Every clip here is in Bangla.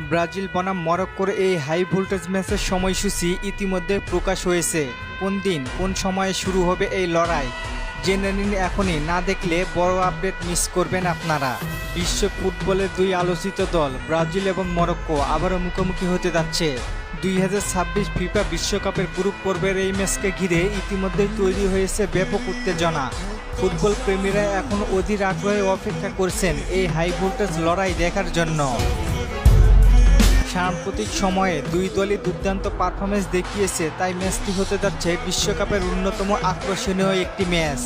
ব্রাজিল বনাম মরক্কোর এই হাই ভোল্টেজ ম্যাচের সময়সূচি ইতিমধ্যে প্রকাশ হয়েছে। কোন দিন কোন সময়ে শুরু হবে এই লড়াই জেনে নিন এখনই, না দেখলে বড় আপডেট মিস করবেন আপনারা। বিশ্ব ফুটবলের দুই আলোচিত দল ব্রাজিল এবং মরক্কো আবারও মুখোমুখি হতে যাচ্ছে 2026 ফিফা বিশ্বকাপের গ্রুপ পর্বের এই ম্যাচকে ঘিরে ইতিমধ্যেই তৈরি হয়েছে ব্যাপক উত্তেজনা। ফুটবল প্রেমীরা এখন অধীর আগ্রহে অপেক্ষা করছেন এই হাই ভোল্টেজ লড়াই দেখার জন্য। সাম্প্রতিক সময়ে দুই দলই দুর্দান্ত পারফরমেন্স দেখিয়েছে, তাই ম্যাচটি হতে যাচ্ছে বিশ্বকাপের অন্যতম আকর্ষণীয় একটি ম্যাচ।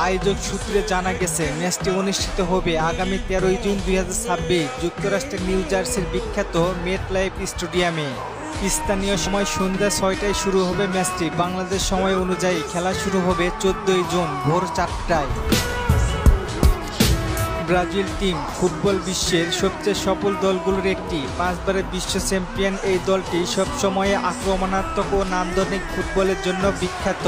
আয়োজক সূত্রে জানা গেছে ম্যাচটি অনুষ্ঠিত হবে আগামী 13 জুন 2026 যুক্তরাষ্ট্রের নিউ জার্সির বিখ্যাত মেটলাইফ স্টেডিয়ামে। স্থানীয় সময় সন্ধ্যা 6টায় শুরু হবে ম্যাচটি। বাংলাদেশ সময় অনুযায়ী খেলা শুরু হবে 14 জুন ভোর 4টায়। ব্রাজিল টিম ফুটবল বিশ্বের সবচেয়ে সফল দলগুলোর একটি। 5 বারের বিশ্ব চ্যাম্পিয়ন এই দলটি সবসময় আক্রমণাত্মক ও নান্দনিক ফুটবলের জন্য বিখ্যাত।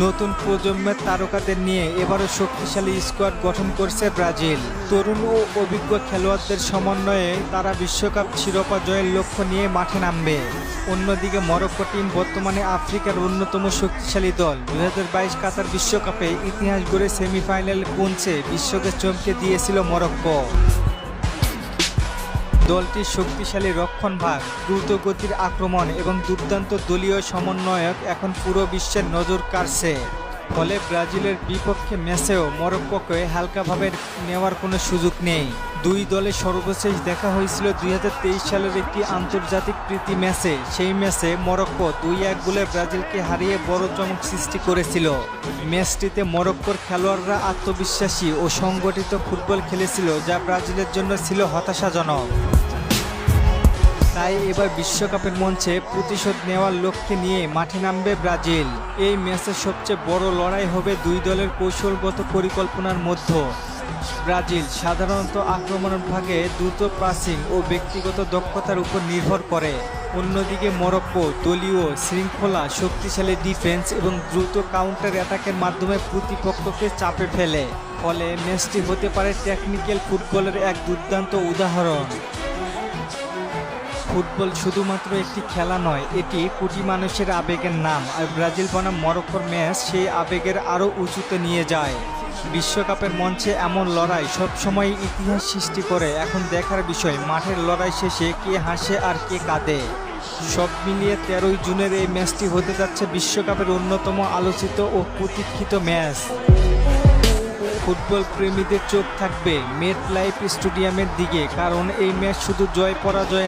নতুন প্রজন্মের তারকাদের নিয়ে এবারও শক্তিশালী স্কোয়াড গঠন করছে ব্রাজিল। তরুণ ও অভিজ্ঞ খেলোয়াড়দের সমন্বয়ে তারা বিশ্বকাপ শিরোপা জয়ের লক্ষ্য নিয়ে মাঠে নামবে। অন্যদিকে মরক্কো টিম বর্তমানে আফ্রিকার অন্যতম শক্তিশালী দল। 2022 কাতার বিশ্বকাপে ইতিহাস গড়ে সেমিফাইনালে পৌঁছে বিশ্বকে চমকে দিয়েছিল মরক্কো। দলটির শক্তিশালী রক্ষণভাগ, দ্রুত গতির আক্রমণ এবং দুর্দান্ত দলীয় সমন্বয়ক এখন পুরো বিশ্বের নজর কাড়ছে। ফলে ব্রাজিলের বিপক্ষে ম্যাচেও মরক্কোকে হালকাভাবে নেওয়ার কোনো সুযোগ নেই। দুই দলের সর্বশেষ দেখা হয়েছিল 2023 সালের একটি আন্তর্জাতিক প্রীতি ম্যাচে। সেই ম্যাচে মরক্কো 2-1 গোলে ব্রাজিলকে হারিয়ে বড় চমক সৃষ্টি করেছিল। ম্যাচটিতে মরক্কোর খেলোয়াড়রা আত্মবিশ্বাসী ও সংগঠিত ফুটবল খেলেছিল, যা ব্রাজিলের জন্য ছিল হতাশাজনক। তাই এবার বিশ্বকাপের মঞ্চে প্রতিশোধ নেওয়ার লক্ষ্যে নিয়ে মাঠে নামবে ব্রাজিল। এই ম্যাচের সবচেয়ে বড় লড়াই হবে দুই দলের কৌশলগত পরিকল্পনার মধ্যে। ব্রাজিল সাধারণত আক্রমণের ভাগে দ্রুত পাসিং ও ব্যক্তিগত দক্ষতার উপর নির্ভর করে। অন্যদিকে মরক্কো দলীয় শৃঙ্খলা, শক্তিশালী ডিফেন্স এবং দ্রুত কাউন্টার অ্যাটাকের মাধ্যমে প্রতিপক্ষকে চাপে ফেলে। ফলে ম্যাচটি হতে পারে টেকনিক্যাল ফুটবলের এক দুর্দান্ত উদাহরণ। ফুটবল শুধুমাত্র একটি খেলা নয়, এটি কোটি মানুষের আবেগের নাম। আর ব্রাজিল বনাম মরক্কোর ম্যাচ সেই আবেগের আরও উঁচুতে নিয়ে যায়। বিশ্বকাপের মঞ্চে এমন লড়াই সবসময় ইতিহাস সৃষ্টি করে। এখন দেখার বিষয় মাঠের লড়াই শেষে কে হাসে আর কে কাঁদে। সব মিলিয়ে 13 জুনের এই ম্যাচটি হতে যাচ্ছে বিশ্বকাপের অন্যতম আলোচিত ও প্রতীক্ষিত ম্যাচ। ফুটবল প্রেমীদের চোখ থাকবে মেটলাইফ স্টেডিয়ামের দিকে, কারণ এই ম্যাচ শুধু জয় পরাজয়